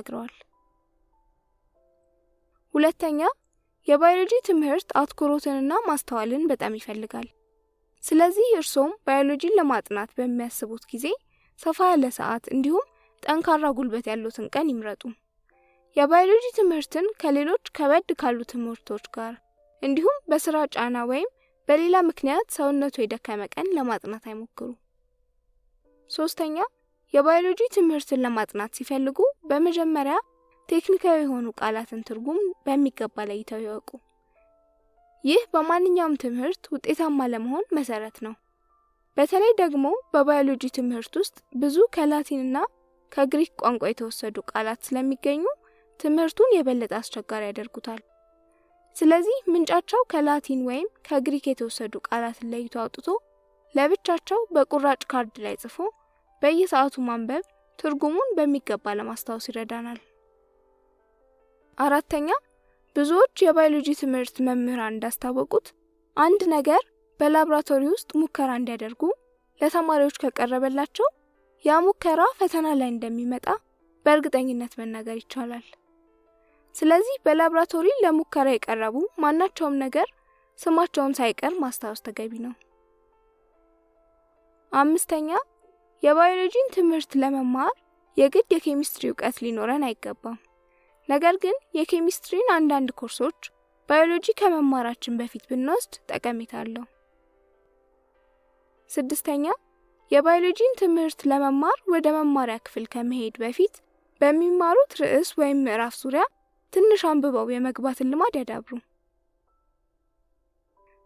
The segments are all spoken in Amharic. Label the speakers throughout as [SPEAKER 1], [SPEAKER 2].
[SPEAKER 1] ተናግረዋል። ሁለተኛ የባዮሎጂ ትምህርት አትኩሮትንና ማስተዋልን በጣም ይፈልጋል። ስለዚህ እርሶም ባዮሎጂን ለማጥናት በሚያስቡት ጊዜ ሰፋ ያለ ሰዓት እንዲሁም ጠንካራ ጉልበት ያሉትን ቀን ይምረጡ። የባዮሎጂ ትምህርትን ከሌሎች ከበድ ካሉ ትምህርቶች ጋር እንዲሁም በስራ ጫና ወይም በሌላ ምክንያት ሰውነቱ የደከመ ቀን ለማጥናት አይሞክሩ። ሶስተኛ የባዮሎጂ ትምህርትን ለማጥናት ሲፈልጉ በመጀመሪያ ቴክኒካዊ የሆኑ ቃላትን ትርጉም በሚገባ ለይተው ይወቁ። ይህ በማንኛውም ትምህርት ውጤታማ ለመሆን መሰረት ነው። በተለይ ደግሞ በባዮሎጂ ትምህርት ውስጥ ብዙ ከላቲንና ከግሪክ ቋንቋ የተወሰዱ ቃላት ስለሚገኙ ትምህርቱን የበለጠ አስቸጋሪ ያደርጉታል። ስለዚህ ምንጫቸው ከላቲን ወይም ከግሪክ የተወሰዱ ቃላትን ለይቶ አውጥቶ ለብቻቸው በቁራጭ ካርድ ላይ ጽፎ በየሰዓቱ ማንበብ ትርጉሙን በሚገባ ለማስታወስ ይረዳናል። አራተኛ ብዙዎች የባዮሎጂ ትምህርት መምህራን እንዳስታወቁት አንድ ነገር በላብራቶሪ ውስጥ ሙከራ እንዲያደርጉ ለተማሪዎች ከቀረበላቸው ያ ሙከራ ፈተና ላይ እንደሚመጣ በእርግጠኝነት መናገር ይቻላል። ስለዚህ በላብራቶሪ ለሙከራ የቀረቡ ማናቸውም ነገር ስማቸውን ሳይቀር ማስታወስ ተገቢ ነው። አምስተኛ የባዮሎጂን ትምህርት ለመማር የግድ የኬሚስትሪ ዕውቀት ሊኖረን አይገባም። ነገር ግን የኬሚስትሪን አንዳንድ ኮርሶች ባዮሎጂ ከመማራችን በፊት ብንወስድ ጠቀሜታ አለው። ስድስተኛ የባዮሎጂን ትምህርት ለመማር ወደ መማሪያ ክፍል ከመሄድ በፊት በሚማሩት ርዕስ ወይም ምዕራፍ ዙሪያ ትንሽ አንብበው የመግባትን ልማድ ያዳብሩ።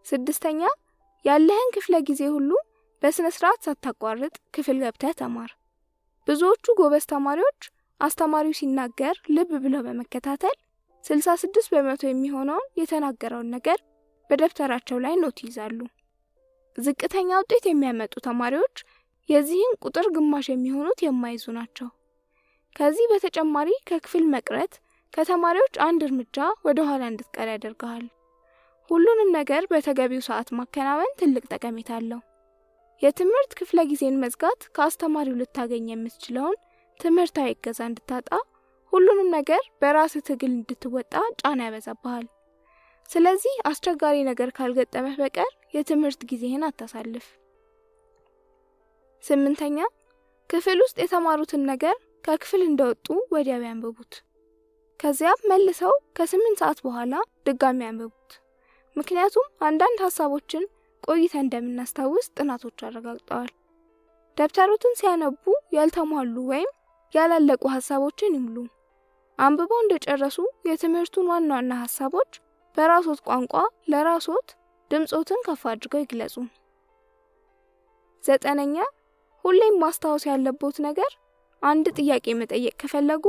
[SPEAKER 1] ስድስተኛ ያለህን ክፍለ ጊዜ ሁሉ በስነ ስርዓት ሳታቋርጥ ክፍል ገብተህ ተማር። ብዙዎቹ ጎበዝ ተማሪዎች አስተማሪው ሲናገር ልብ ብለው በመከታተል 66% የሚሆነውን የተናገረውን ነገር በደብተራቸው ላይ ኖት ይዛሉ። ዝቅተኛ ውጤት የሚያመጡ ተማሪዎች የዚህን ቁጥር ግማሽ የሚሆኑት የማይዙ ናቸው። ከዚህ በተጨማሪ ከክፍል መቅረት ከተማሪዎች አንድ እርምጃ ወደ ኋላ እንድትቀር ያደርጋል። ሁሉንም ነገር በተገቢው ሰዓት ማከናወን ትልቅ ጠቀሜታ አለው። የትምህርት ክፍለ ጊዜን መዝጋት ከአስተማሪው ልታገኝ የምትችለውን ትምህርታዊ እገዛ እንድታጣ፣ ሁሉንም ነገር በራስ ትግል እንድትወጣ ጫና ያበዛብሃል። ስለዚህ አስቸጋሪ ነገር ካልገጠመህ በቀር የትምህርት ጊዜህን አታሳልፍ። ስምንተኛ ክፍል ውስጥ የተማሩትን ነገር ከክፍል እንደወጡ ወዲያው ያንብቡት። ከዚያም መልሰው ከ8 ሰዓት በኋላ ድጋሚ ያንብቡት። ምክንያቱም አንዳንድ ሐሳቦችን ቆይተን እንደምናስታውስ ጥናቶች አረጋግጠዋል። ደብተሩትን ሲያነቡ ያልተሟሉ ወይም ያላለቁ ሐሳቦችን ይሙሉ። አንብበው እንደጨረሱ የትምህርቱን ዋና ዋና ሐሳቦች በራስዎት ቋንቋ ለራስዎት ድምጾትን ከፍ አድርገው ይግለጹ። ዘጠነኛ ሁሌም ማስታወስ ያለቦት ነገር አንድ ጥያቄ መጠየቅ ከፈለጉ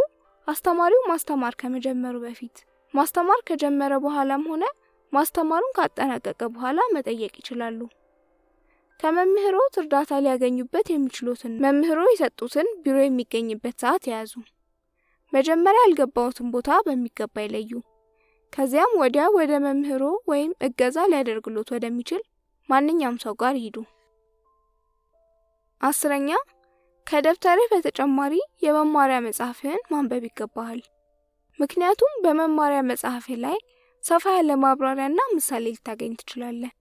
[SPEAKER 1] አስተማሪው ማስተማር ከመጀመሩ በፊት፣ ማስተማር ከጀመረ በኋላም ሆነ ማስተማሩን ካጠናቀቀ በኋላ መጠየቅ ይችላሉ። ከመምህሮት እርዳታ ሊያገኙበት የሚችሉትን መምህሮ የሰጡትን ቢሮ የሚገኝበት ሰዓት ያዙ። መጀመሪያ ያልገባዎትን ቦታ በሚገባ ይለዩ። ከዚያም ወዲያ ወደ መምህሮ ወይም እገዛ ሊያደርግሎት ወደሚችል ማንኛውም ሰው ጋር ይሄዱ። አስረኛ ከደብተርህ በተጨማሪ የመማሪያ መጽሐፍህን ማንበብ ይገባሃል። ምክንያቱም በመማሪያ መጽሐፍህ ላይ ሰፋ ያለ ማብራሪያና ምሳሌ ልታገኝ ትችላለህ።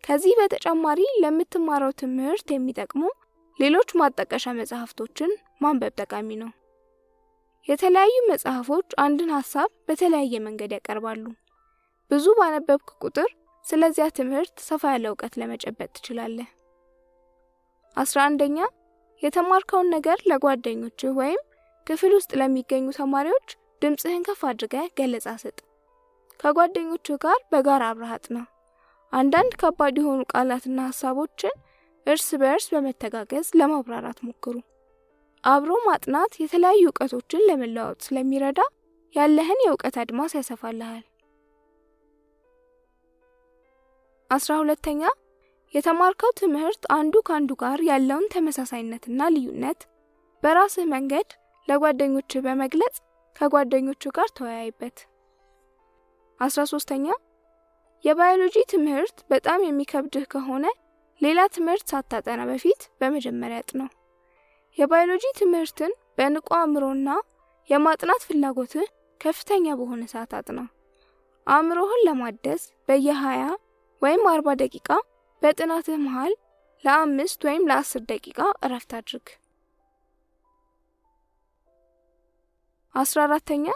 [SPEAKER 1] ከዚህ በተጨማሪ ለምትማረው ትምህርት የሚጠቅሙ ሌሎች ማጣቀሻ መጽሐፍቶችን ማንበብ ጠቃሚ ነው። የተለያዩ መጽሐፎች አንድን ሐሳብ በተለያየ መንገድ ያቀርባሉ። ብዙ ባነበብክ ቁጥር ስለዚያ ትምህርት ሰፋ ያለ ዕውቀት ለመጨበጥ ትችላለህ። 11ኛ የተማርከውን ነገር ለጓደኞችህ ወይም ክፍል ውስጥ ለሚገኙ ተማሪዎች ድምጽህን ከፍ አድርገህ ገለጻ ስጥ። ከጓደኞችህ ጋር በጋራ አብረህ አጥና። አንዳንድ ከባድ የሆኑ ቃላትና ሐሳቦችን እርስ በርስ በመተጋገዝ ለማብራራት ሞክሩ። አብሮ ማጥናት የተለያዩ ዕውቀቶችን ለመለዋወጥ ስለሚረዳ ያለህን የዕውቀት አድማስ ያሰፋልሃል። 12ኛ የተማርከው ትምህርት አንዱ ካንዱ ጋር ያለውን ተመሳሳይነትና ልዩነት በራስህ መንገድ ለጓደኞችህ በመግለጽ ከጓደኞችህ ጋር ተወያይበት። 13ኛ የባዮሎጂ ትምህርት በጣም የሚከብድህ ከሆነ ሌላ ትምህርት ሳታጠና በፊት በመጀመሪያ አጥናው። የባዮሎጂ ትምህርትን በንቁ አእምሮና የማጥናት ፍላጎትህ ከፍተኛ በሆነ ሰዓት አጥና። አእምሮህን ለማደስ በየ20 ወይም 40 ደቂቃ በጥናትህ መሃል ለ5 ወይም ለ10 ደቂቃ እረፍት አድርግ። 14ኛ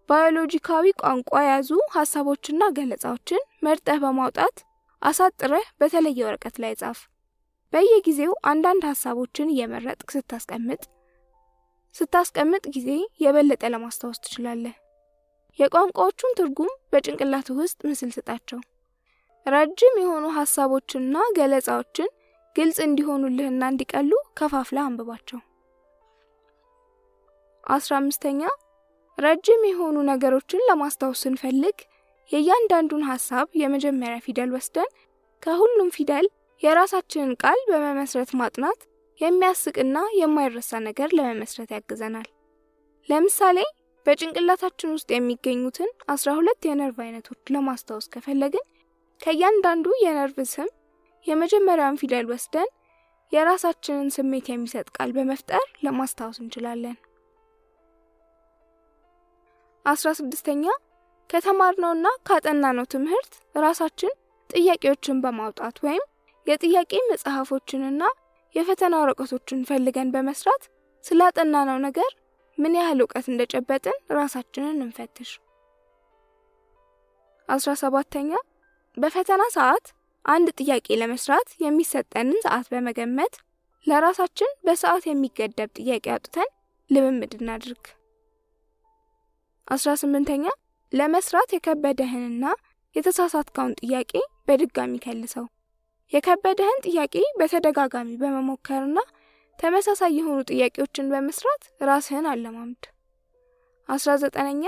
[SPEAKER 1] ባዮሎጂካዊ ቋንቋ ያዙ ሐሳቦችና ገለጻዎችን መርጠህ በማውጣት አሳጥረህ በተለየ ወረቀት ላይ ጻፍ። በየጊዜው አንዳንድ ሐሳቦችን እየመረጥክ ስታስቀምጥ ጊዜ የበለጠ ለማስታወስ ትችላለህ። የቋንቋዎቹን ትርጉም በጭንቅላትህ ውስጥ ምስል ስጣቸው። ረጅም የሆኑ ሐሳቦችንና ገለጻዎችን ግልጽ እንዲሆኑልህና እንዲቀሉ ከፋፍለህ አንብባቸው። 15ኛ ረጅም የሆኑ ነገሮችን ለማስታወስ ስንፈልግ የእያንዳንዱን ሐሳብ የመጀመሪያ ፊደል ወስደን ከሁሉም ፊደል የራሳችንን ቃል በመመስረት ማጥናት የሚያስቅና የማይረሳ ነገር ለመመስረት ያግዘናል። ለምሳሌ በጭንቅላታችን ውስጥ የሚገኙትን 12 የነርቭ አይነቶች ለማስታወስ ከፈለግን ከእያንዳንዱ የነርቭ ስም የመጀመሪያውን ፊደል ወስደን የራሳችንን ስሜት የሚሰጥ ቃል በመፍጠር ለማስታወስ እንችላለን። 16ኛ ከተማርነውና ካጠናነው ትምህርት ራሳችን ጥያቄዎችን በማውጣት ወይም የጥያቄ መጽሐፎችንና የፈተና ወረቀቶችን ፈልገን በመስራት ስላጠናነው ነገር ምን ያህል ዕውቀት እንደጨበጥን ራሳችንን እንፈትሽ። 17ኛ በፈተና ሰዓት አንድ ጥያቄ ለመስራት የሚሰጠንን ሰዓት በመገመት ለራሳችን በሰዓት የሚገደብ ጥያቄ አውጥተን ልምምድ እናድርግ። 18ኛ ለመስራት የከበደህንና የተሳሳትከውን ጥያቄ በድጋሚ ከልሰው። የከበደህን ጥያቄ በተደጋጋሚ በመሞከርና ተመሳሳይ የሆኑ ጥያቄዎችን በመስራት ራስህን አለማምድ። 19ኛ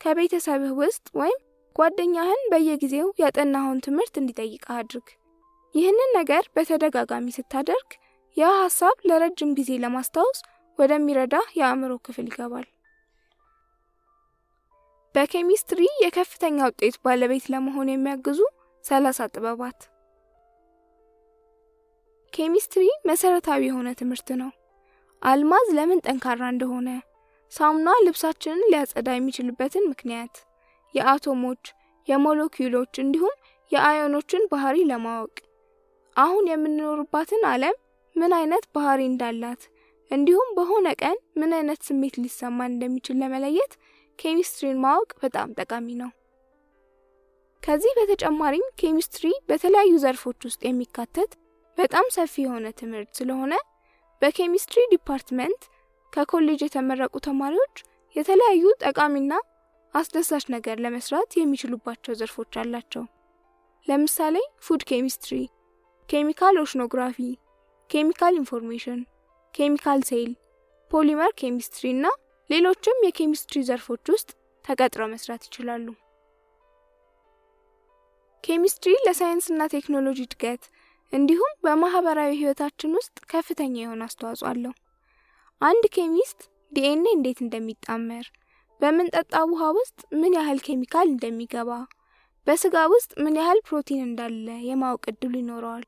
[SPEAKER 1] ከቤተሰብህ ውስጥ ወይም ጓደኛህን በየጊዜው ያጠናኸውን ትምህርት እንዲጠይቅህ አድርግ። ይህንን ነገር በተደጋጋሚ ስታደርግ ያ ሐሳብ ለረጅም ጊዜ ለማስታወስ ወደሚረዳህ የአእምሮ ክፍል ይገባል። በኬሚስትሪ የከፍተኛ ውጤት ባለቤት ለመሆን የሚያግዙ 30 ጥበባት። ኬሚስትሪ መሰረታዊ የሆነ ትምህርት ነው። አልማዝ ለምን ጠንካራ እንደሆነ፣ ሳሙና ልብሳችንን ሊያጸዳ የሚችልበትን ምክንያት፣ የአቶሞች፣ የሞለኪውሎች እንዲሁም የአዮኖችን ባህሪ ለማወቅ፣ አሁን የምንኖርባትን ዓለም ምን አይነት ባህሪ እንዳላት እንዲሁም በሆነ ቀን ምን አይነት ስሜት ሊሰማን እንደሚችል ለመለየት ኬሚስትሪን ማወቅ በጣም ጠቃሚ ነው። ከዚህ በተጨማሪም ኬሚስትሪ በተለያዩ ዘርፎች ውስጥ የሚካተት በጣም ሰፊ የሆነ ትምህርት ስለሆነ በኬሚስትሪ ዲፓርትመንት ከኮሌጅ የተመረቁ ተማሪዎች የተለያዩ ጠቃሚና አስደሳች ነገር ለመስራት የሚችሉባቸው ዘርፎች አላቸው። ለምሳሌ ፉድ ኬሚስትሪ፣ ኬሚካል ኦሽኖግራፊ፣ ኬሚካል ኢንፎርሜሽን፣ ኬሚካል ሴል፣ ፖሊመር ኬሚስትሪ እና ሌሎችም የኬሚስትሪ ዘርፎች ውስጥ ተቀጥረው መስራት ይችላሉ። ኬሚስትሪ ለሳይንስና ቴክኖሎጂ እድገት እንዲሁም በማህበራዊ ህይወታችን ውስጥ ከፍተኛ የሆነ አስተዋጽኦ አለው። አንድ ኬሚስት ዲኤንኤ እንዴት እንደሚጣመር፣ በምንጠጣው ውሃ ውስጥ ምን ያህል ኬሚካል እንደሚገባ፣ በስጋ ውስጥ ምን ያህል ፕሮቲን እንዳለ የማወቅ እድሉ ይኖረዋል።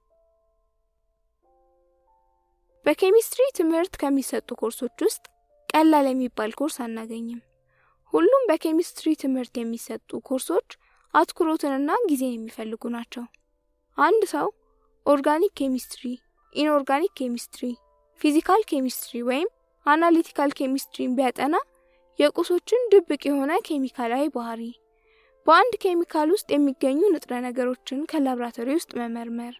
[SPEAKER 1] በኬሚስትሪ ትምህርት ከሚሰጡ ኮርሶች ውስጥ ቀላል የሚባል ኮርስ አናገኝም። ሁሉም በኬሚስትሪ ትምህርት የሚሰጡ ኮርሶች አትኩሮትንና ጊዜን የሚፈልጉ ናቸው። አንድ ሰው ኦርጋኒክ ኬሚስትሪ፣ ኢንኦርጋኒክ ኬሚስትሪ፣ ፊዚካል ኬሚስትሪ ወይም አናሊቲካል ኬሚስትሪን ቢያጠና የቁሶችን ድብቅ የሆነ ኬሚካላዊ ባህሪ፣ በአንድ ኬሚካል ውስጥ የሚገኙ ንጥረ ነገሮችን ከላብራቶሪ ውስጥ መመርመር፣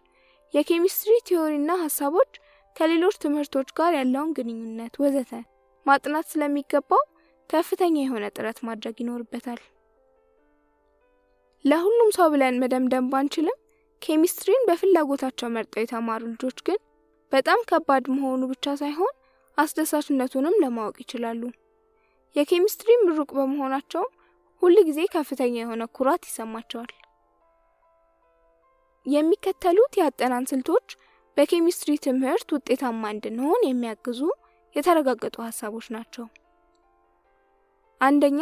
[SPEAKER 1] የኬሚስትሪ ቲዮሪና ሐሳቦች ከሌሎች ትምህርቶች ጋር ያለውን ግንኙነት ወዘተ ማጥናት ስለሚገባው ከፍተኛ የሆነ ጥረት ማድረግ ይኖርበታል። ለሁሉም ሰው ብለን መደምደም ባንችልም ኬሚስትሪን በፍላጎታቸው መርጠው የተማሩ ልጆች ግን በጣም ከባድ መሆኑ ብቻ ሳይሆን አስደሳችነቱንም ለማወቅ ይችላሉ። የኬሚስትሪ ምሩቅ በመሆናቸው ሁሉ ጊዜ ከፍተኛ የሆነ ኩራት ይሰማቸዋል። የሚከተሉት የአጠናን ስልቶች በኬሚስትሪ ትምህርት ውጤታማ እንድንሆን የሚያግዙ የተረጋገጡ ሐሳቦች ናቸው። አንደኛ፣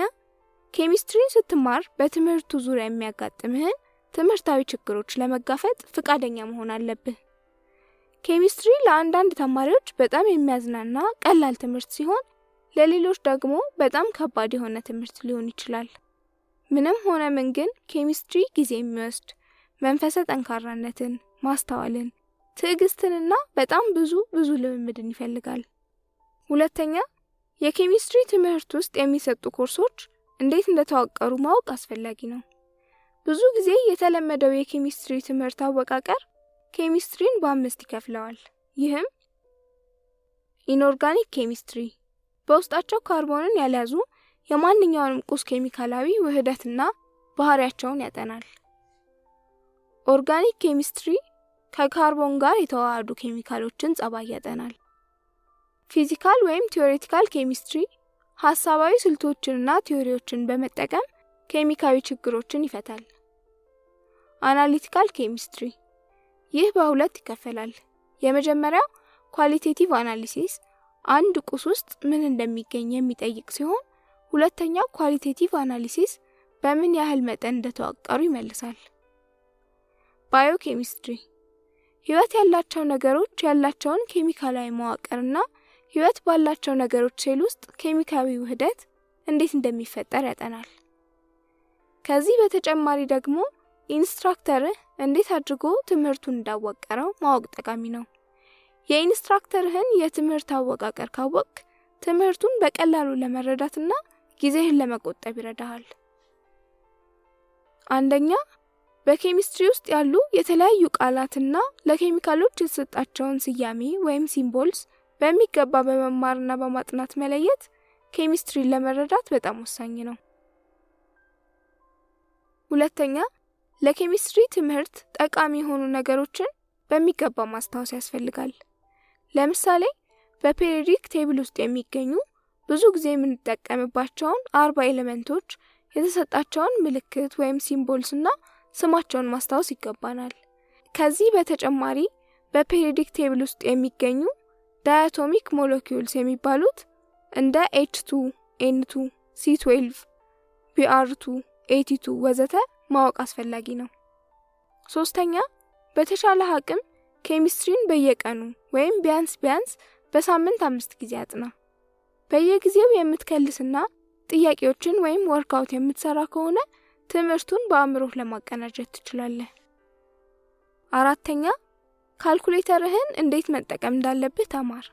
[SPEAKER 1] ኬሚስትሪን ስትማር በትምህርቱ ዙሪያ የሚያጋጥምህን ትምህርታዊ ችግሮች ለመጋፈጥ ፍቃደኛ መሆን አለብህ። ኬሚስትሪ ለአንዳንድ ተማሪዎች በጣም የሚያዝናና ቀላል ትምህርት ሲሆን፣ ለሌሎች ደግሞ በጣም ከባድ የሆነ ትምህርት ሊሆን ይችላል። ምንም ሆነ ምን ግን ኬሚስትሪ ጊዜ የሚወስድ መንፈሰ ጠንካራነትን፣ ማስተዋልን፣ ትዕግስትንና በጣም ብዙ ልምምድን ይፈልጋል። ሁለተኛ፣ የኬሚስትሪ ትምህርት ውስጥ የሚሰጡ ኮርሶች እንዴት እንደተዋቀሩ ማወቅ አስፈላጊ ነው። ብዙ ጊዜ የተለመደው የኬሚስትሪ ትምህርት አወቃቀር ኬሚስትሪን በ5 ይከፍለዋል። ይህም ኢንኦርጋኒክ ኬሚስትሪ በውስጣቸው ካርቦንን ያልያዙ የማንኛውንም ቁስ ኬሚካላዊ ውህደትና ባህሪያቸውን ያጠናል። ኦርጋኒክ ኬሚስትሪ ከካርቦን ጋር የተዋሃዱ ኬሚካሎችን ጸባይ ያጠናል። ፊዚካል ወይም ቲዮሬቲካል ኬሚስትሪ ሐሳባዊ ስልቶችንና ቲዮሪዎችን በመጠቀም ኬሚካዊ ችግሮችን ይፈታል። አናሊቲካል ኬሚስትሪ ይህ በሁለት ይከፈላል። የመጀመሪያው ኳሊቴቲቭ አናሊሲስ አንድ ቁስ ውስጥ ምን እንደሚገኝ የሚጠይቅ ሲሆን፣ ሁለተኛው ኳሊቴቲቭ አናሊሲስ በምን ያህል መጠን እንደተዋቀሩ ይመልሳል። ባዮኬሚስትሪ ህይወት ያላቸው ነገሮች ያላቸውን ኬሚካላዊ መዋቅርና ህይወት ባላቸው ነገሮች ሴል ውስጥ ኬሚካዊ ውህደት እንዴት እንደሚፈጠር ያጠናል። ከዚህ በተጨማሪ ደግሞ ኢንስትራክተርህ እንዴት አድርጎ ትምህርቱን እንዳወቀረው ማወቅ ጠቃሚ ነው። የኢንስትራክተርህን የትምህርት አወቃቀር ካወቅ ትምህርቱን በቀላሉ ለመረዳትና ጊዜህን ለመቆጠብ ይረዳሃል። አንደኛ፣ በኬሚስትሪ ውስጥ ያሉ የተለያዩ ቃላትና ለኬሚካሎች የተሰጣቸውን ስያሜ ወይም ሲምቦልስ በሚገባ በመማርና በማጥናት መለየት ኬሚስትሪን ለመረዳት በጣም ወሳኝ ነው። ሁለተኛ፣ ለኬሚስትሪ ትምህርት ጠቃሚ የሆኑ ነገሮችን በሚገባ ማስታወስ ያስፈልጋል። ለምሳሌ በፔሪዮዲክ ቴብል ውስጥ የሚገኙ ብዙ ጊዜ የምንጠቀምባቸውን 40 ኤሌመንቶች የተሰጣቸውን ምልክት ወይም ሲምቦልስና ስማቸውን ማስታወስ ይገባናል። ከዚህ በተጨማሪ በፔሪዮዲክ ቴብል ውስጥ የሚገኙ ዳያቶሚክ ሞለኪውልስ የሚባሉት እንደ H2፣ N2፣ C12፣ Br2፣ AT2 ወዘተ ማወቅ አስፈላጊ ነው። ሶስተኛ፣ በተሻለ አቅም ኬሚስትሪን በየቀኑ ወይም ቢያንስ በሳምንት 5 ጊዜ አጥና። በየጊዜው የምትከልስና ጥያቄዎችን ወይም ወርክአውት የምትሰራ ከሆነ ትምህርቱን በአእምሮህ ለማቀናጀት ትችላለህ። አራተኛ፣ ካልኩሌተርህን እንዴት መጠቀም እንዳለብህ ተማር።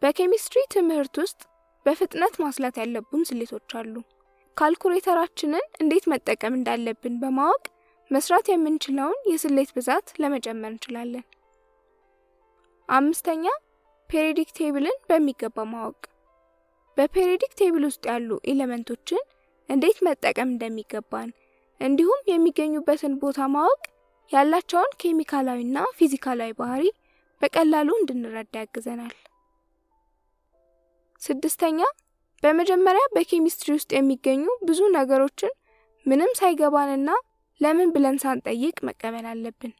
[SPEAKER 1] በኬሚስትሪ ትምህርት ውስጥ በፍጥነት ማስላት ያለብን ስሌቶች አሉ። ካልኩሌተራችንን እንዴት መጠቀም እንዳለብን በማወቅ መስራት የምንችለውን የስሌት ብዛት ለመጨመር እንችላለን። አምስተኛ፣ ፔሪዮዲክ ቴብልን በሚገባ ማወቅ። በፔሪዮዲክ ቴብል ውስጥ ያሉ ኤሌመንቶችን እንዴት መጠቀም እንደሚገባን እንዲሁም የሚገኙበትን ቦታ ማወቅ ያላቸውን ኬሚካላዊና ፊዚካላዊ ባህሪ በቀላሉ እንድንረዳ ያግዘናል። ስድስተኛ፣ በመጀመሪያ በኬሚስትሪ ውስጥ የሚገኙ ብዙ ነገሮችን ምንም ሳይገባንና ለምን ብለን ሳንጠይቅ መቀበል አለብን።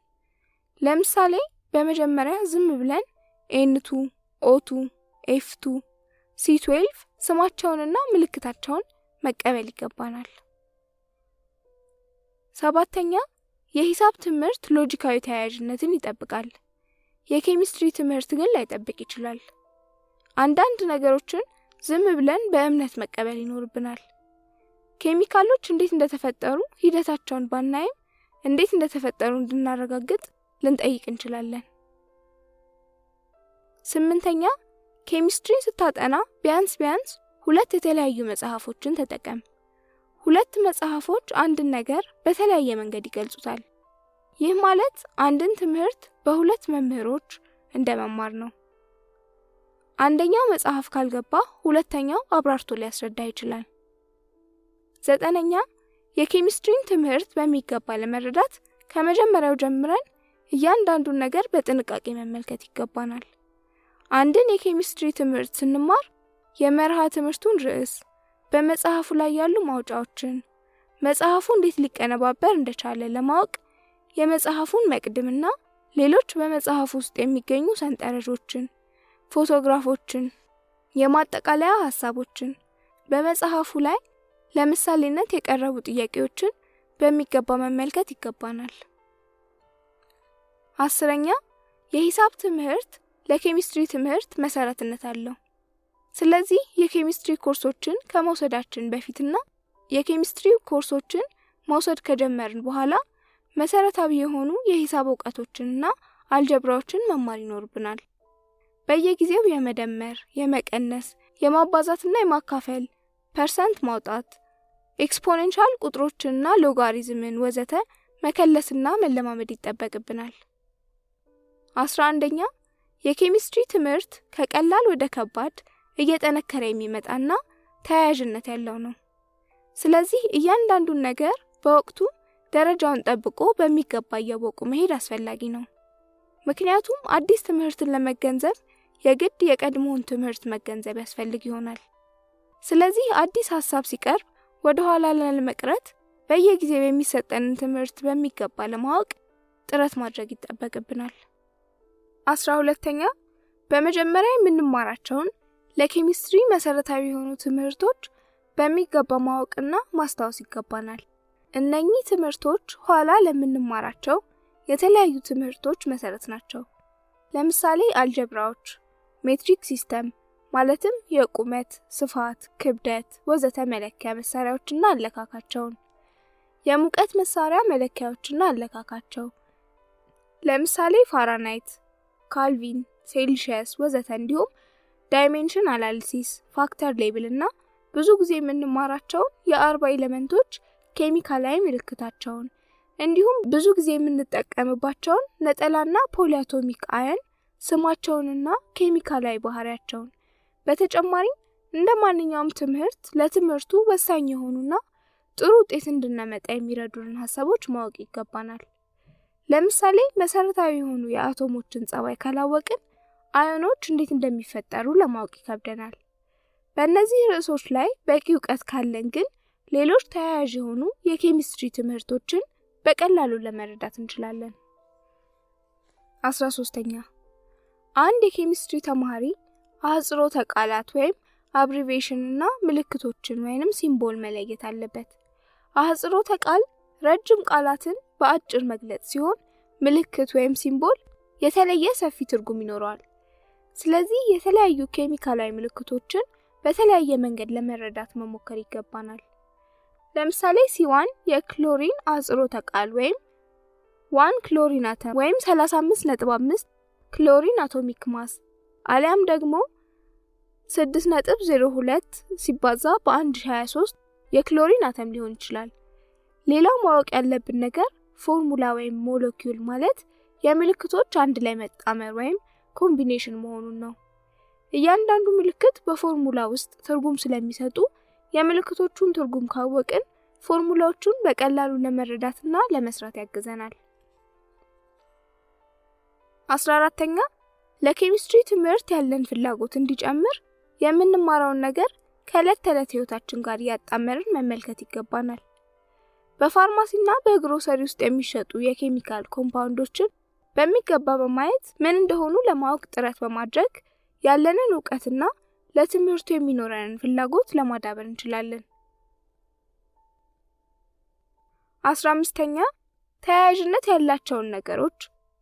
[SPEAKER 1] ለምሳሌ በመጀመሪያ ዝም ብለን N2፣ O2፣ F2፣ C12 ስማቸውንና ምልክታቸውን መቀበል ይገባናል። ሰባተኛ፣ የሂሳብ ትምህርት ሎጂካዊ ተያያዥነትን ይጠብቃል። የኬሚስትሪ ትምህርት ግን ላይጠብቅ ይችላል። አንዳንድ ነገሮችን ዝም ብለን በእምነት መቀበል ይኖርብናል። ኬሚካሎች እንዴት እንደተፈጠሩ ሂደታቸውን ባናይም እንዴት እንደተፈጠሩ እንድናረጋግጥ ልንጠይቅ እንችላለን። ስምንተኛ፣ ኬሚስትሪን ስታጠና ቢያንስ 2 የተለያዩ መጽሐፎችን ተጠቀም። 2 መጽሐፎች አንድን ነገር በተለያየ መንገድ ይገልጹታል። ይህ ማለት አንድን ትምህርት በ2 መምህሮች እንደመማር ነው። አንደኛው መጽሐፍ ካልገባ ሁለተኛው አብራርቶ ሊያስረዳ ይችላል። 9ኛ፣ የኬሚስትሪን ትምህርት በሚገባ ለመረዳት ከመጀመሪያው ጀምረን እያንዳንዱን ነገር በጥንቃቄ መመልከት ይገባናል። አንድን የኬሚስትሪ ትምህርት ስንማር የመርሃ ትምህርቱን ርዕስ፣ በመጽሐፉ ላይ ያሉ ማውጫዎችን፣ መጽሐፉ እንዴት ሊቀነባበር እንደቻለ ለማወቅ የመጽሐፉን መቅድምና ሌሎች በመጽሐፉ ውስጥ የሚገኙ ሰንጠረዦችን፣ ፎቶግራፎችን፣ የማጠቃለያ ሐሳቦችን፣ በመጽሐፉ ላይ ለምሳሌነት የቀረቡ ጥያቄዎችን በሚገባ መመልከት ይገባናል። 10ኛ፣ የሂሳብ ትምህርት ለኬሚስትሪ ትምህርት መሰረትነት አለው። ስለዚህ የኬሚስትሪ ኮርሶችን ከመውሰዳችን በፊትና የኬሚስትሪ ኮርሶችን መውሰድ ከጀመርን በኋላ መሰረታዊ የሆኑ የሂሳብ ዕውቀቶችንና አልጀብራዎችን መማር ይኖርብናል። በየጊዜው የመደመር፣ የመቀነስ፣ የማባዛትና የማካፈል፣ ፐርሰንት ማውጣት፣ ኤክስፖኔንሻል ቁጥሮችንና ሎጋሪዝምን ወዘተ መከለስና መለማመድ ይጠበቅብናል። 11ኛ የኬሚስትሪ ትምህርት ከቀላል ወደ ከባድ እየጠነከረ የሚመጣና ተያያዥነት ያለው ነው። ስለዚህ እያንዳንዱን ነገር በወቅቱ ደረጃውን ጠብቆ በሚገባ እያወቁ መሄድ አስፈላጊ ነው። ምክንያቱም አዲስ ትምህርትን ለመገንዘብ የግድ የቀድሞውን ትምህርት መገንዘብ ያስፈልግ ይሆናል። ስለዚህ አዲስ ሐሳብ ሲቀርብ ወደ ኋላ ላለመቅረት በየጊዜው የሚሰጠንን ትምህርት በሚገባ ለማወቅ ጥረት ማድረግ ይጠበቅብናል። 12ኛ በመጀመሪያ የምንማራቸውን ለኬሚስትሪ መሰረታዊ የሆኑ ትምህርቶች በሚገባ ማወቅና ማስታወስ ይገባናል። እነኚህ ትምህርቶች ኋላ ለምንማራቸው የተለያዩ ትምህርቶች መሰረት ናቸው። ለምሳሌ አልጀብራዎች፣ ሜትሪክ ሲስተም ማለትም የቁመት፣ ስፋት፣ ክብደት ወዘተ መለኪያ መሳሪያዎችና አለካካቸውን፣ የሙቀት መሳሪያ መለኪያዎችና አለካካቸው ለምሳሌ ፋራናይት፣ ካልቪን፣ ሴልሺየስ ወዘተ እንዲሁም ዳይሜንሽን አናሊሲስ፣ ፋክተር ሌብል እና ብዙ ጊዜ የምንማራቸው የ40 ኤሌመንቶች ኬሚካላዊ ምልክታቸውን እንዲሁም ብዙ ጊዜ የምንጠቀምባቸውን ነጠላና ፖሊአቶሚክ አየን ስማቸውንና ኬሚካላዊ ባህሪያቸውን በተጨማሪ እንደማንኛውም ትምህርት ለትምህርቱ ወሳኝ የሆኑና ጥሩ ውጤት እንድናመጣ የሚረዱን ሐሳቦች ማወቅ ይገባናል። ለምሳሌ መሰረታዊ የሆኑ የአቶሞችን ጸባይ ካላወቅን አዮኖች እንዴት እንደሚፈጠሩ ለማወቅ ይከብደናል። በእነዚህ ርዕሶች ላይ በቂ ዕውቀት ካለን ግን ሌሎች ተያያዥ የሆኑ የኬሚስትሪ ትምህርቶችን በቀላሉ ለመረዳት እንችላለን። 13ኛ አንድ የኬሚስትሪ ተማሪ አጽሮተ ቃላት ወይም አብሪቬሽን እና ምልክቶችን ወይንም ሲምቦል መለየት አለበት። አጽሮተ ቃል ረጅም ቃላትን በአጭር መግለጽ ሲሆን ምልክት ወይም ሲምቦል የተለየ ሰፊ ትርጉም ይኖረዋል። ስለዚህ የተለያዩ ኬሚካላዊ ምልክቶችን በተለያየ መንገድ ለመረዳት መሞከር ይገባናል። ለምሳሌ C1 የክሎሪን አጽሮተ ቃል ወይም 1 ክሎሪን አተም ወይም 35.5 ክሎሪን አቶሚክ ማስ አሊያም ደግሞ 6.02 ሲባዛ በ123 የክሎሪን አተም ሊሆን ይችላል። ሌላው ማወቅ ያለብን ነገር ፎርሙላ ወይም ሞለኪውል ማለት የምልክቶች አንድ ላይ መጣመር ወይም ኮምቢኔሽን መሆኑን ነው። እያንዳንዱ ምልክት በፎርሙላ ውስጥ ትርጉም ስለሚሰጡ የምልክቶቹን ትርጉም ካወቅን ፎርሙላዎቹን በቀላሉ ለመረዳትና ለመስራት ያግዘናል። 14ኛ ለኬሚስትሪ ትምህርት ያለን ፍላጎት እንዲጨምር የምንማረውን ነገር ከዕለት ተዕለት ህይወታችን ጋር ያጣመርን መመልከት ይገባናል። በፋርማሲና በግሮሰሪ ውስጥ የሚሸጡ የኬሚካል ኮምፓውንዶችን በሚገባ በማየት ምን እንደሆኑ ለማወቅ ጥረት በማድረግ ያለንን ዕውቀትና ለትምህርቱ የሚኖረንን ፍላጎት ለማዳበር እንችላለን። 15ኛ ተያያዥነት ያላቸውን ነገሮች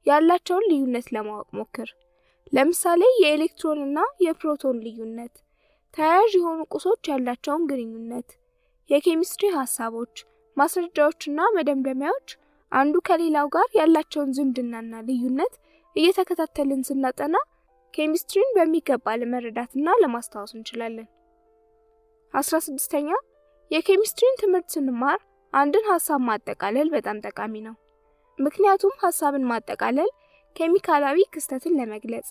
[SPEAKER 1] ያላቸውን ልዩነት ለማወቅ ሞክር። ለምሳሌ የኤሌክትሮንና የፕሮቶን ልዩነት፣ ተያያዥ የሆኑ ቁሶች ያላቸውን ግንኙነት፣ የኬሚስትሪ ሐሳቦች፣ ማስረጃዎችና መደምደሚያዎች አንዱ ከሌላው ጋር ያላቸውን ዝምድናና ልዩነት እየተከታተልን ስናጠና ኬሚስትሪን በሚገባ ለመረዳትና ለማስታወስ እንችላለን። 16ኛ የኬሚስትሪን ትምህርት ስንማር አንድን ሐሳብ ማጠቃለል በጣም ጠቃሚ ነው። ምክንያቱም ሐሳብን ማጠቃለል ኬሚካላዊ ክስተትን ለመግለጽ፣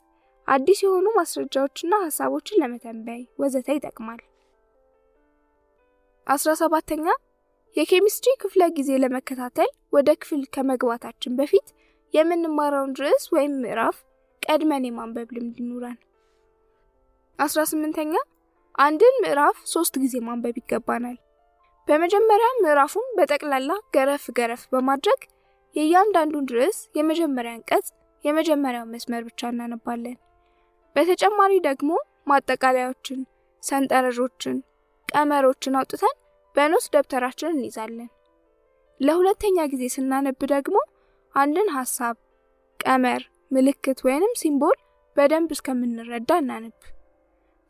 [SPEAKER 1] አዲስ የሆኑ ማስረጃዎችና ሐሳቦችን ለመተንበይ ወዘተ ይጠቅማል። 17ኛ የኬሚስትሪ ክፍለ ጊዜ ለመከታተል ወደ ክፍል ከመግባታችን በፊት የምንማረውን ርዕስ ወይም ምዕራፍ ቀድመን የማንበብ ልምድ ይኑረን። 18ኛ አንድን ምዕራፍ 3 ጊዜ ማንበብ ይገባናል። በመጀመሪያ ምዕራፉን በጠቅላላ ገረፍ በማድረግ የእያንዳንዱን ርዕስ የመጀመሪያ አንቀጽ የመጀመሪያው መስመር ብቻ እናነባለን። በተጨማሪ ደግሞ ማጠቃለያዎችን፣ ሰንጠረዦችን፣ ቀመሮችን አውጥተን በኖት ደብተራችን እንይዛለን። ለሁለተኛ ጊዜ ስናነብ ደግሞ አንድን ሐሳብ፣ ቀመር፣ ምልክት ወይንም ሲምቦል በደንብ እስከምንረዳ እናነብ።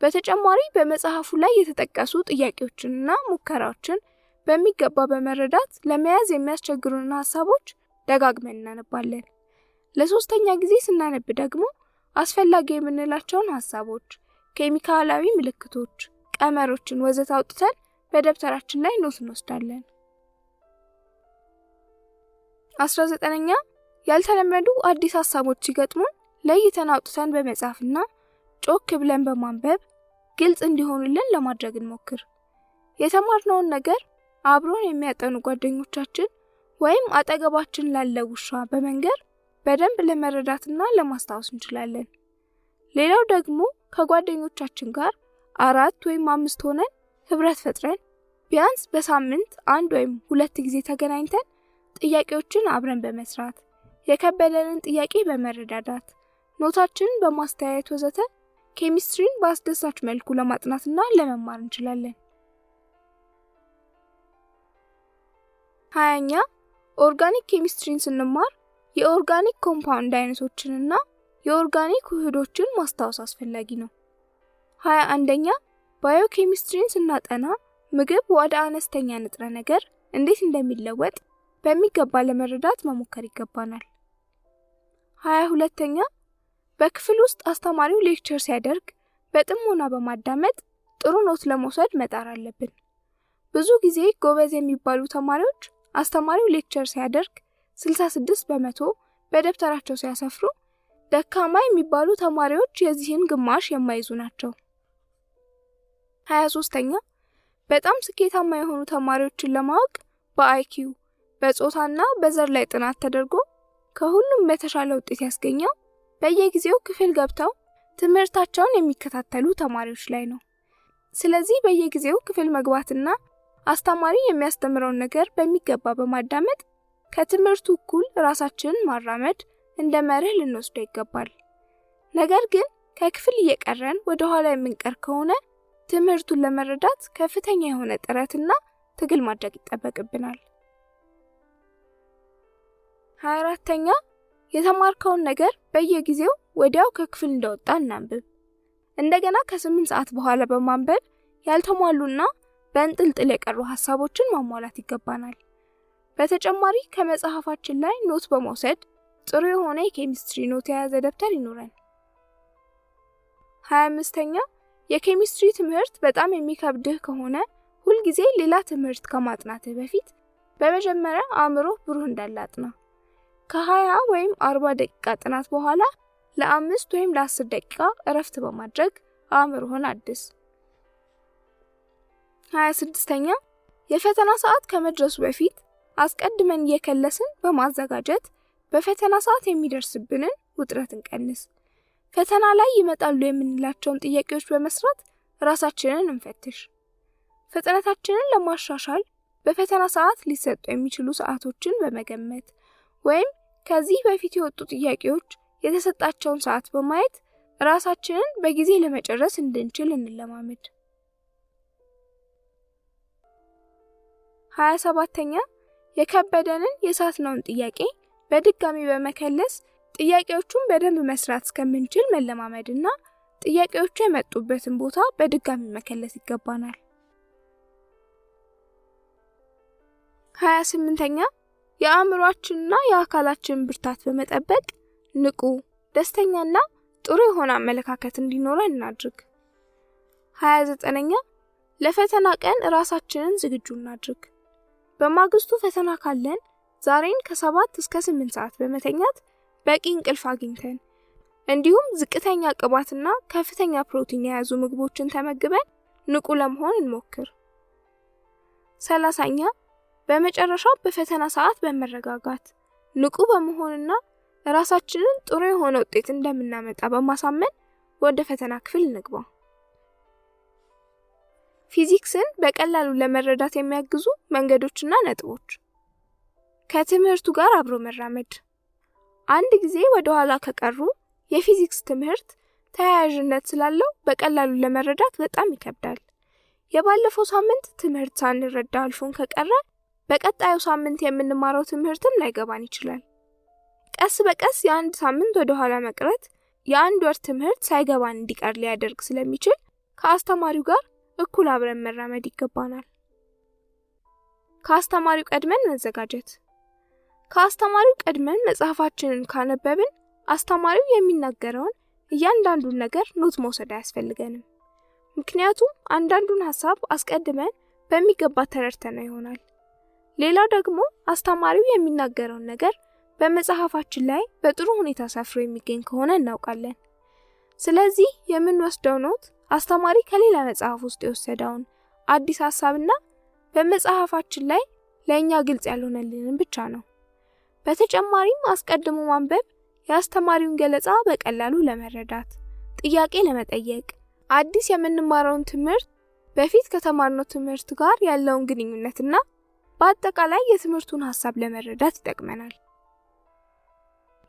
[SPEAKER 1] በተጨማሪ በመጽሐፉ ላይ የተጠቀሱ ጥያቄዎችንና ሙከራዎችን በሚገባ በመረዳት ለመያዝ የሚያስቸግሩን ሐሳቦች ደጋግመን እናነባለን። ለሶስተኛ ጊዜ ስናነብ ደግሞ አስፈላጊ የምንላቸውን ሐሳቦች፣ ኬሚካላዊ ምልክቶች፣ ቀመሮችን ወዘተ አውጥተን በደብተራችን ላይ ኖት እንወስዳለን። 19ኛ ያልተለመዱ አዲስ ሐሳቦች ሲገጥሙን ለይተን አውጥተን በመጻፍና ጮክ ብለን በማንበብ ግልጽ እንዲሆኑልን ለማድረግ እንሞክር። የተማርነውን ነገር አብሮን የሚያጠኑ ጓደኞቻችን ወይም አጠገባችን ላለ ውሻ በመንገር በደንብ ለመረዳትና ለማስታወስ እንችላለን። ሌላው ደግሞ ከጓደኞቻችን ጋር 4 ወይም 5 ሆነን ህብረት ፈጥረን ቢያንስ በሳምንት 1 ወይም 2 ጊዜ ተገናኝተን ጥያቄዎችን አብረን በመስራት የከበደንን ጥያቄ በመረዳዳት ኖታችንን በማስተያየት ወዘተ ኬሚስትሪን በአስደሳች መልኩ ለማጥናትና ለመማር እንችላለን። 20ኛ ኦርጋኒክ ኬሚስትሪን ስንማር የኦርጋኒክ ኮምፓውንድ አይነቶችንና የኦርጋኒክ ውህዶችን ማስታወስ አስፈላጊ ነው። 21ኛ ባዮኬሚስትሪን ስናጠና ምግብ ወደ አነስተኛ ንጥረ ነገር እንዴት እንደሚለወጥ በሚገባ ለመረዳት መሞከር ይገባናል። 22ኛ በክፍል ውስጥ አስተማሪው ሌክቸር ሲያደርግ በጥሞና በማዳመጥ ጥሩ ኖት ለመውሰድ መጣር አለብን። ብዙ ጊዜ ጎበዝ የሚባሉ ተማሪዎች አስተማሪው ሌክቸር ሲያደርግ 66% በደብተራቸው ሲያሰፍሩ፣ ደካማ የሚባሉ ተማሪዎች የዚህን ግማሽ የማይዙ ናቸው። 23ኛ በጣም ስኬታማ የሆኑ ተማሪዎችን ለማወቅ በአይኪው በጾታና በዘር ላይ ጥናት ተደርጎ ከሁሉም በተሻለ ውጤት ያስገኘው በየጊዜው ክፍል ገብተው ትምህርታቸውን የሚከታተሉ ተማሪዎች ላይ ነው። ስለዚህ በየጊዜው ክፍል መግባትና አስተማሪ የሚያስተምረውን ነገር በሚገባ በማዳመጥ ከትምህርቱ እኩል ራሳችንን ማራመድ እንደ መርህ ልንወስደው ይገባል። ነገር ግን ከክፍል እየቀረን ወደ ኋላ የምንቀር ከሆነ ትምህርቱን ለመረዳት ከፍተኛ የሆነ ጥረትና ትግል ማድረግ ይጠበቅብናል። 24ኛ የተማርከውን ነገር በየጊዜው ወዲያው ከክፍል እንደወጣ እናንብብ። እንደገና ከ8 ሰዓት በኋላ በማንበብ ያልተሟሉና በእንጥልጥል የቀሩ ሐሳቦችን ማሟላት ይገባናል። በተጨማሪ ከመጽሐፋችን ላይ ኖት በመውሰድ ጥሩ የሆነ የኬሚስትሪ ኖት የያዘ ደብተር ይኖረን። 25ኛ የኬሚስትሪ ትምህርት በጣም የሚከብድህ ከሆነ ሁል ጊዜ ሌላ ትምህርት ከማጥናትህ በፊት በመጀመሪያ አእምሮ ብሩህ እንዳላጥና ከ20 ወይም 40 ደቂቃ ጥናት በኋላ ለ5 ወይም ለ10 ደቂቃ እረፍት በማድረግ አእምሮህን አድስ። 26ኛ የፈተና ሰዓት ከመድረሱ በፊት አስቀድመን እየከለስን በማዘጋጀት በፈተና ሰዓት የሚደርስብንን ውጥረት እንቀንስ። ፈተና ላይ ይመጣሉ የምንላቸውን ጥያቄዎች በመስራት ራሳችንን እንፈትሽ። ፍጥነታችንን ለማሻሻል በፈተና ሰዓት ሊሰጡ የሚችሉ ሰዓቶችን በመገመት ወይም ከዚህ በፊት የወጡ ጥያቄዎች የተሰጣቸውን ሰዓት በማየት ራሳችንን በጊዜ ለመጨረስ እንድንችል እንለማመድ። 27ኛ የከበደንን የሳትነውን ጥያቄ በድጋሚ በመከለስ ጥያቄዎቹን በደንብ መስራት እስከምንችል መለማመድና ጥያቄዎቹ የመጡበትን ቦታ በድጋሚ መከለስ ይገባናል። 28ኛ የአእምሮአችንና የአካላችን ብርታት በመጠበቅ ንቁ፣ ደስተኛና ጥሩ የሆነ አመለካከት እንዲኖረን እናድርግ። 29ኛ ለፈተና ቀን ራሳችንን ዝግጁ እናድርግ። በማግስቱ ፈተና ካለን ዛሬን ከ7 እስከ 8 ሰዓት በመተኛት በቂ እንቅልፍ አግኝተን እንዲሁም ዝቅተኛ ቅባትና ከፍተኛ ፕሮቲን የያዙ ምግቦችን ተመግበን ንቁ ለመሆን እንሞክር። 30ኛ በመጨረሻ በፈተና ሰዓት በመረጋጋት ንቁ በመሆንና ራሳችንን ጥሩ የሆነ ውጤት እንደምናመጣ በማሳመን ወደ ፈተና ክፍል እንግባ። ፊዚክስን በቀላሉ ለመረዳት የሚያግዙ መንገዶችና ነጥቦች። ከትምህርቱ ጋር አብሮ መራመድ። አንድ ጊዜ ወደ ኋላ ከቀሩ የፊዚክስ ትምህርት ተያያዥነት ስላለው በቀላሉ ለመረዳት በጣም ይከብዳል። የባለፈው ሳምንት ትምህርት ሳንረዳ አልፎን ከቀረ በቀጣዩ ሳምንት የምንማረው ትምህርትም ላይገባን ይችላል። ቀስ በቀስ የአንድ ሳምንት ወደ ኋላ መቅረት የአንድ ወር ትምህርት ሳይገባን እንዲቀር ሊያደርግ ስለሚችል ከአስተማሪው ጋር እኩል አብረን መራመድ ይገባናል። ከአስተማሪው ቀድመን መዘጋጀት። ከአስተማሪው ቀድመን መጽሐፋችንን ካነበብን አስተማሪው የሚናገረውን እያንዳንዱን ነገር ኖት መውሰድ አያስፈልገንም። ምክንያቱም አንዳንዱን ሐሳብ አስቀድመን በሚገባ ተረድተነው ይሆናል። ሌላው ደግሞ አስተማሪው የሚናገረውን ነገር በመጽሐፋችን ላይ በጥሩ ሁኔታ ሰፍሮ የሚገኝ ከሆነ እናውቃለን። ስለዚህ የምንወስደው ኖት አስተማሪ ከሌላ መጽሐፍ ውስጥ የወሰደውን አዲስ ሐሳብና በመጽሐፋችን ላይ ለኛ ግልጽ ያልሆነልንን ብቻ ነው። በተጨማሪም አስቀድሞ ማንበብ የአስተማሪውን ገለጻ በቀላሉ ለመረዳት፣ ጥያቄ ለመጠየቅ፣ አዲስ የምንማረውን ትምህርት በፊት ከተማርነው ትምህርት ጋር ያለውን ግንኙነትና በአጠቃላይ የትምህርቱን ሐሳብ ለመረዳት ይጠቅመናል።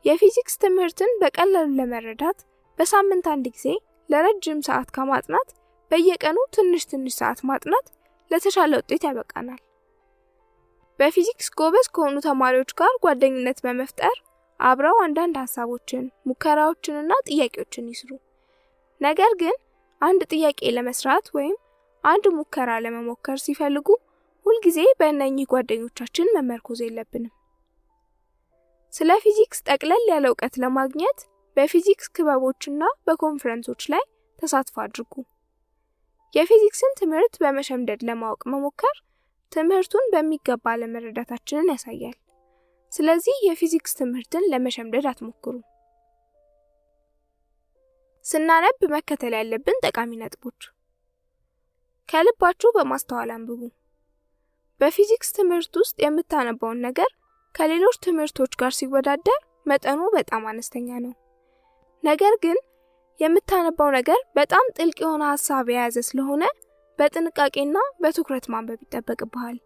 [SPEAKER 1] የፊዚክስ ትምህርትን በቀላሉ ለመረዳት በሳምንት አንድ ጊዜ ለረጅም ሰዓት ከማጥናት በየቀኑ ትንሽ ሰዓት ማጥናት ለተሻለ ውጤት ያበቃናል። በፊዚክስ ጎበዝ ከሆኑ ተማሪዎች ጋር ጓደኝነት በመፍጠር አብረው አንዳንድ ሐሳቦችን፣ ሙከራዎችንና ጥያቄዎችን ይስሩ። ነገር ግን አንድ ጥያቄ ለመስራት ወይም አንድ ሙከራ ለመሞከር ሲፈልጉ ሁልጊዜ በእነኚህ ጓደኞቻችን መመርኮዝ የለብንም። ስለ ፊዚክስ ጠቅለል ያለ ዕውቀት ለማግኘት በፊዚክስ ክበቦችና በኮንፈረንሶች ላይ ተሳትፎ አድርጉ። የፊዚክስን ትምህርት በመሸምደድ ለማወቅ መሞከር ትምህርቱን በሚገባ ለመረዳታችንን ያሳያል። ስለዚህ የፊዚክስ ትምህርትን ለመሸምደድ አትሞክሩ። ስናነብ መከተል ያለብን ጠቃሚ ነጥቦች። ከልባችሁ በማስተዋል አንብቡ። በፊዚክስ ትምህርት ውስጥ የምታነባውን ነገር ከሌሎች ትምህርቶች ጋር ሲወዳደር መጠኑ በጣም አነስተኛ ነው። ነገር ግን የምታነባው ነገር በጣም ጥልቅ የሆነ ሐሳብ የያዘ ስለሆነ በጥንቃቄና በትኩረት ማንበብ ይጠበቅብሃል።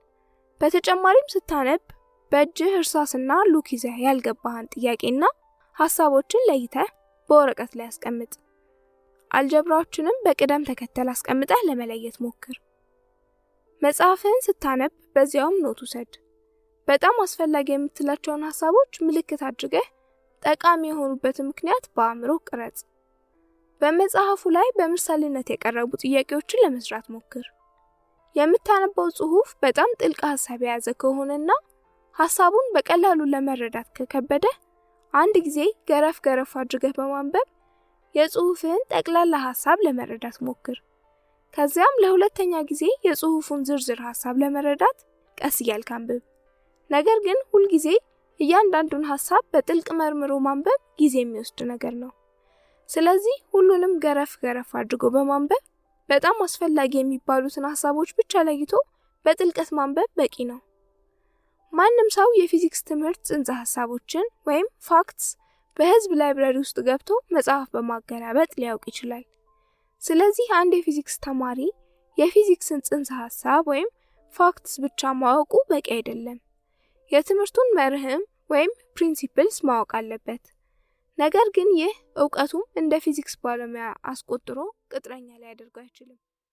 [SPEAKER 1] በተጨማሪም ስታነብ በእጅህ እርሳስና ሉክ ይዘህ ያልገባህን ጥያቄና ሐሳቦችን ለይተህ በወረቀት ላይ አስቀምጥ። አልጀብራዎችንም በቅደም ተከተል አስቀምጠህ ለመለየት ሞክር። መጽሐፍን ስታነብ በዚያውም ኖት ውሰድ። በጣም አስፈላጊ የምትላቸውን ሐሳቦች ምልክት አድርገህ ጠቃሚ የሆኑበትን ምክንያት በአእምሮ ቅረጽ። በመጽሐፉ ላይ በምሳሌነት የቀረቡ ጥያቄዎችን ለመስራት ሞክር። የምታነበው ጽሑፍ በጣም ጥልቅ ሐሳብ የያዘ ከሆነና ሐሳቡን በቀላሉ ለመረዳት ከከበደ አንድ ጊዜ ገረፍ አድርገህ በማንበብ የጽሑፍን ጠቅላላ ሐሳብ ለመረዳት ሞክር። ከዚያም ለሁለተኛ ጊዜ የጽሑፉን ዝርዝር ሐሳብ ለመረዳት ቀስ እያልክ አንብብ። ነገር ግን ሁል ጊዜ እያንዳንዱን ሐሳብ በጥልቅ መርምሮ ማንበብ ጊዜ የሚወስድ ነገር ነው። ስለዚህ ሁሉንም ገረፍ አድርጎ በማንበብ በጣም አስፈላጊ የሚባሉትን ሐሳቦች ብቻ ለይቶ በጥልቀት ማንበብ በቂ ነው። ማንም ሰው የፊዚክስ ትምህርት ጽንሰ ሐሳቦችን ወይም ፋክትስ በህዝብ ላይብረሪ ውስጥ ገብቶ መጽሐፍ በማገላበጥ ሊያውቅ ይችላል። ስለዚህ አንድ የፊዚክስ ተማሪ የፊዚክስን ጽንሰ ሐሳብ ወይም ፋክትስ ብቻ ማወቁ በቂ አይደለም። የትምህርቱን መርህም ወይም ፕሪንሲፕልስ ማወቅ አለበት። ነገር ግን ይህ ዕውቀቱም እንደ ፊዚክስ ባለሙያ አስቆጥሮ ቅጥረኛ ሊያደርገው አይችልም።